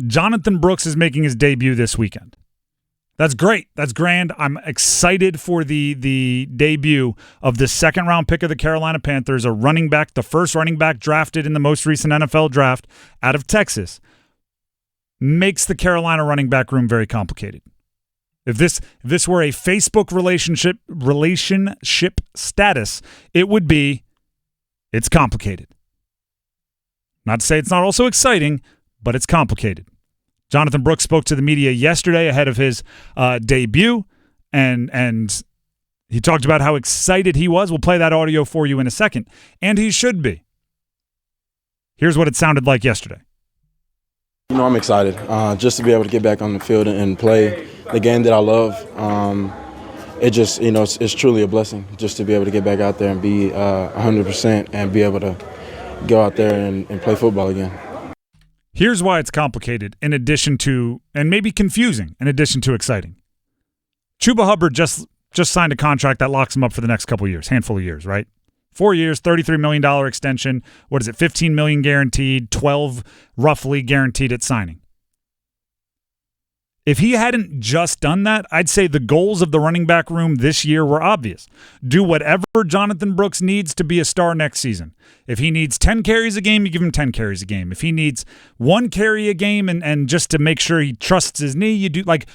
Jonathon Brooks is making his debut this weekend. That's great. That's grand. I'm excited for the debut of the second-round pick of the Carolina Panthers, a running back, the first running back drafted in the most recent NFL draft out of Texas. Makes the Carolina running back room very complicated. If this were a Facebook relationship status, it would be, it's complicated. Not to say it's not also exciting, but it's complicated. Jonathon Brooks spoke to the media yesterday ahead of his debut, and he talked about how excited he was. We'll play that audio for you in a second, and he should be. Here's what it sounded like yesterday. I'm excited just to be able to get back on the field and play the game that I love. It just, it's truly a blessing just to be able to get back out there and be 100% and be able to go out there and play football again. Here's why it's complicated in addition to, and maybe confusing in addition to exciting. Chuba Hubbard just signed a contract that locks him up for the next couple of years, handful of years, right? 4 years, $33 million extension. What is it, $15 million guaranteed, 12 roughly guaranteed at signing. If he hadn't just done that, I'd say the goals of the running back room this year were obvious. Do whatever Jonathon Brooks needs to be a star next season. If he needs 10 carries a game, you give him 10 carries a game. If he needs 1 carry a game and just to make sure he trusts his knee, you do like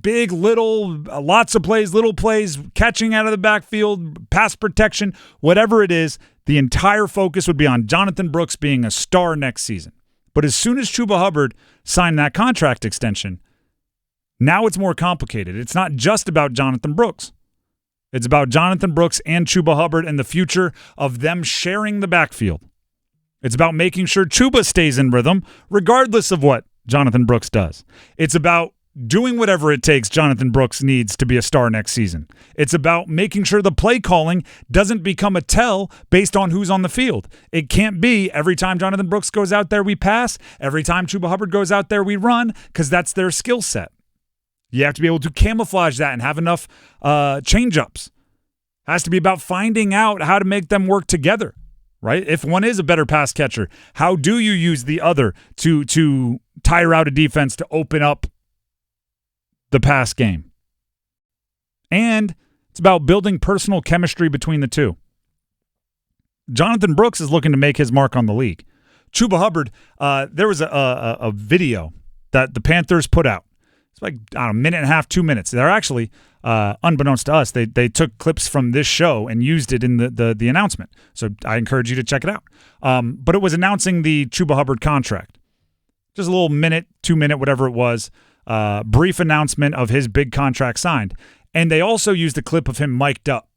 big, little, lots of plays, little plays, catching out of the backfield, pass protection, whatever it is, the entire focus would be on Jonathon Brooks being a star next season. But as soon as Chuba Hubbard signed that contract extension, now it's more complicated. It's not just about Jonathon Brooks. It's about Jonathon Brooks and Chuba Hubbard and the future of them sharing the backfield. It's about making sure Chuba stays in rhythm regardless of what Jonathon Brooks does. It's about doing whatever it takes Jonathon Brooks needs to be a star next season. It's about making sure the play calling doesn't become a tell based on who's on the field. It can't be every time Jonathon Brooks goes out there we pass, every time Chuba Hubbard goes out there we run, because that's their skill set. You have to be able to camouflage that and have enough change-ups. It has to be about finding out how to make them work together, right? If one is a better pass catcher, how do you use the other to tire out a defense to open up the pass game? And it's about building personal chemistry between the two. Jonathon Brooks is looking to make his mark on the league. Chuba Hubbard, there was a video that the Panthers put out. It's like, a minute and a half, 2 minutes. They're actually, unbeknownst to us, they took clips from this show and used it in the announcement. So I encourage you to check it out. But it was announcing the Chuba Hubbard contract. Just a little minute, 2 minute, whatever it was. Brief announcement of his big contract signed. And they also used a clip of him mic'd up.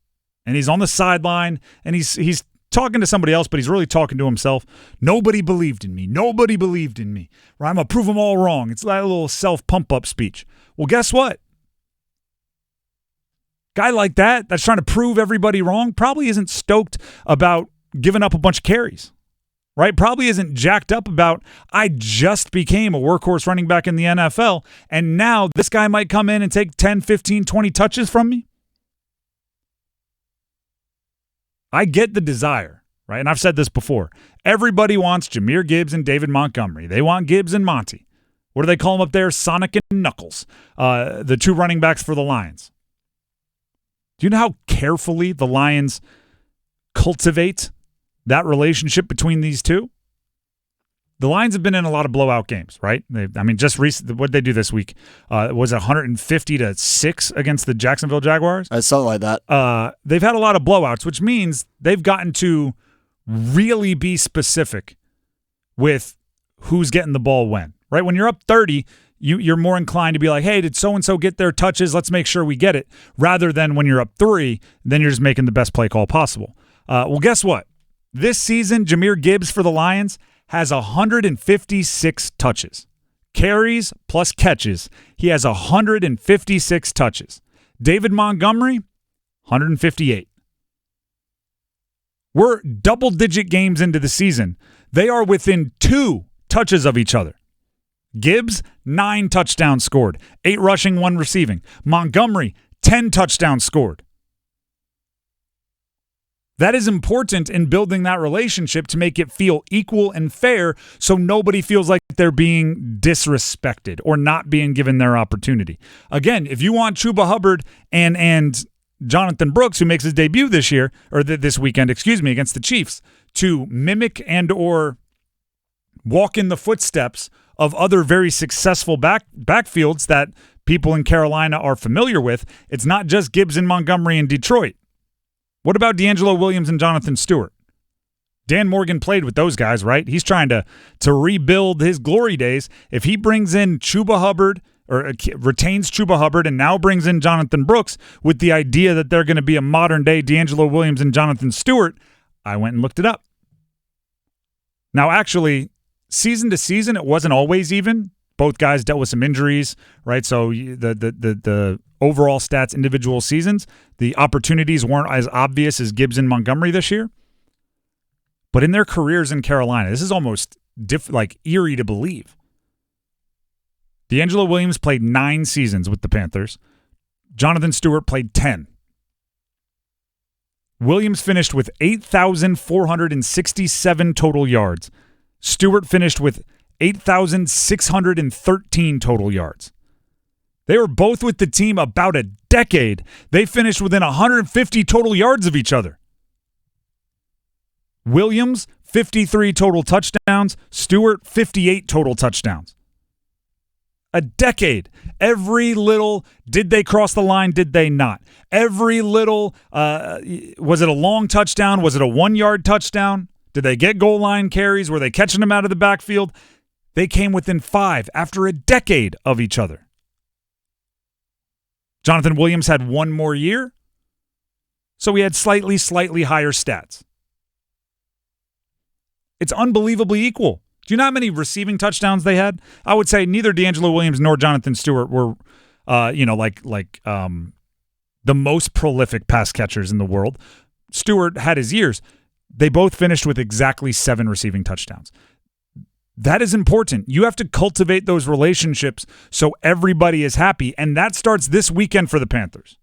And he's on the sideline, and he's talking to somebody else, but he's really talking to himself. Nobody believed in me. Nobody believed in me. Right? I'm going to prove them all wrong. It's like a little self-pump-up speech. Well, guess what? Guy like that's trying to prove everybody wrong probably isn't stoked about giving up a bunch of carries. Right? Probably isn't jacked up about, I just became a workhorse running back in the NFL, and now this guy might come in and take 10, 15, 20 touches from me. I get the desire, right? And I've said this before. Everybody wants Jahmyr Gibbs and David Montgomery. They want Gibbs and Monty. What do they call them up there? Sonic and Knuckles, the 2 running backs for the Lions. Do you know how carefully the Lions cultivate that relationship between these two? The Lions have been in a lot of blowout games, right? Just recently, what did they do this week? Was it 150-6 against the Jacksonville Jaguars? Something like that. They've had a lot of blowouts, which means they've gotten to really be specific with who's getting the ball when, right? When you're up 30, you're more inclined to be like, hey, did so-and-so get their touches? Let's make sure we get it. Rather than when you're up 3, then you're just making the best play call possible. Well, guess what? This season, Jahmyr Gibbs for the Lions has 156 touches. Carries plus catches. He has 156 touches. David Montgomery, 158. We're double-digit games into the season. They are within 2 touches of each other. Gibbs, 9 touchdowns scored. 8 rushing, 1 receiving. Montgomery, 10 touchdowns scored. That is important in building that relationship to make it feel equal and fair so nobody feels like they're being disrespected or not being given their opportunity. Again, if you want Chuba Hubbard and Jonathon Brooks, who makes his debut this year, or this weekend, against the Chiefs, to mimic and or walk in the footsteps of other very successful backfields that people in Carolina are familiar with, it's not just Gibbs and Montgomery and Detroit. What about D'Angelo Williams and Jonathan Stewart? Dan Morgan played with those guys, right? He's trying to rebuild his glory days. If he brings in Chuba Hubbard or retains Chuba Hubbard and now brings in Jonathon Brooks with the idea that they're going to be a modern-day D'Angelo Williams and Jonathan Stewart, I went and looked it up. Now, actually, season to season, it wasn't always even. Both guys dealt with some injuries, right? So the overall stats, individual seasons, the opportunities weren't as obvious as Gibbs and Montgomery this year. But in their careers in Carolina, this is almost eerie to believe. D'Angelo Williams played 9 seasons with the Panthers. Jonathan Stewart played 10. Williams finished with 8,467 total yards. Stewart finished with 8,613 total yards. They were both with the team about a decade. They finished within 150 total yards of each other. Williams, 53 total touchdowns. Stewart, 58 total touchdowns. A decade. Every little, did they cross the line? Did they not? Every little, was it a long touchdown? Was it a 1-yard touchdown? Did they get goal line carries? Were they catching them out of the backfield? They came within 5 after a decade of each other. Jonathan Williams had 1 more year, so he had slightly higher stats. It's unbelievably equal. Do you know how many receiving touchdowns they had? I would say neither D'Angelo Williams nor Jonathan Stewart were, the most prolific pass catchers in the world. Stewart had his years. They both finished with exactly 7 receiving touchdowns. That is important. You have to cultivate those relationships so everybody is happy, and that starts this weekend for the Panthers.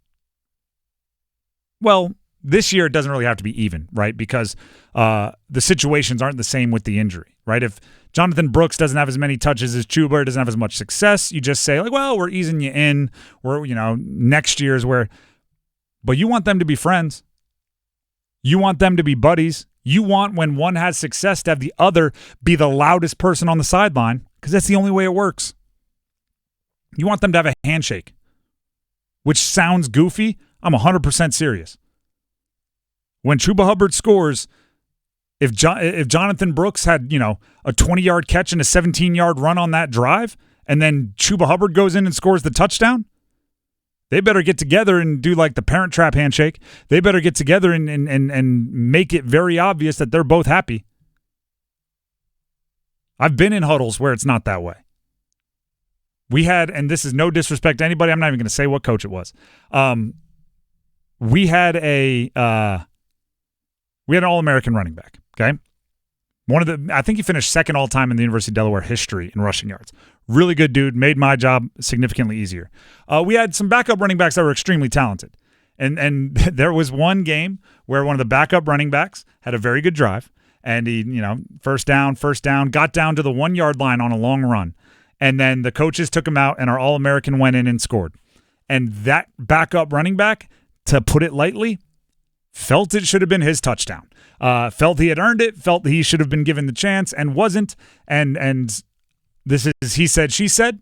Well, this year it doesn't really have to be even, right? Because the situations aren't the same with the injury, right? If Jonathon Brooks doesn't have as many touches as Chuba, doesn't have as much success, you just say, we're easing you in. Next year is where. But you want them to be friends. You want them to be buddies. You want, when one has success, to have the other be the loudest person on the sideline, because that's the only way it works. You want them to have a handshake, which sounds goofy. I'm 100% serious. When Chuba Hubbard scores, if Jonathon Brooks had, a 20-yard catch and a 17-yard run on that drive, and then Chuba Hubbard goes in and scores the touchdown, they better get together and do like the Parent Trap handshake. They better get together and make it very obvious that they're both happy. I've been in huddles where it's not that way. We had, and this is no disrespect to anybody, I'm not even going to say what coach it was. We had an All-American running back, okay? I think he finished second all-time in the University of Delaware history in rushing yards. Really good dude, made my job significantly easier. We had some backup running backs that were extremely talented. And there was one game where one of the backup running backs had a very good drive, and he, first down, got down to the 1-yard line on a long run. And then the coaches took him out, and our All-American went in and scored. And that backup running back, to put it lightly, felt it should have been his touchdown. Felt he had earned it, felt he should have been given the chance and wasn't. And this is he said, she said.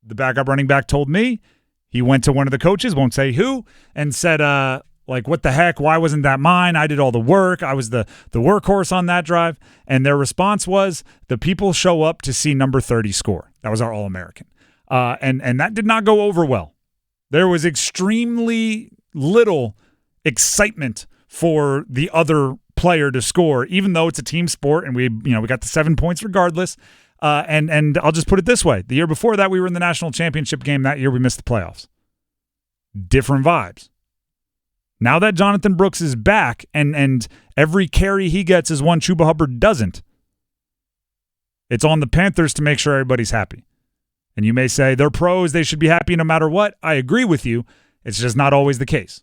The backup running back told me. He went to one of the coaches, won't say who, and said, what the heck? Why wasn't that mine? I did all the work. I was the workhorse on that drive. And their response was, the people show up to see number 30 score. That was our All-American. And that did not go over well. There was extremely little excitement for the other player to score, even though it's a team sport and we got the 7 points regardless. And I'll just put it this way. The year before that, we were in the national championship game. That year, we missed the playoffs. Different vibes. Now that Jonathon Brooks is back and every carry he gets is one Chuba Hubbard doesn't, it's on the Panthers to make sure everybody's happy. And you may say, they're pros, they should be happy no matter what. I agree with you. It's just not always the case.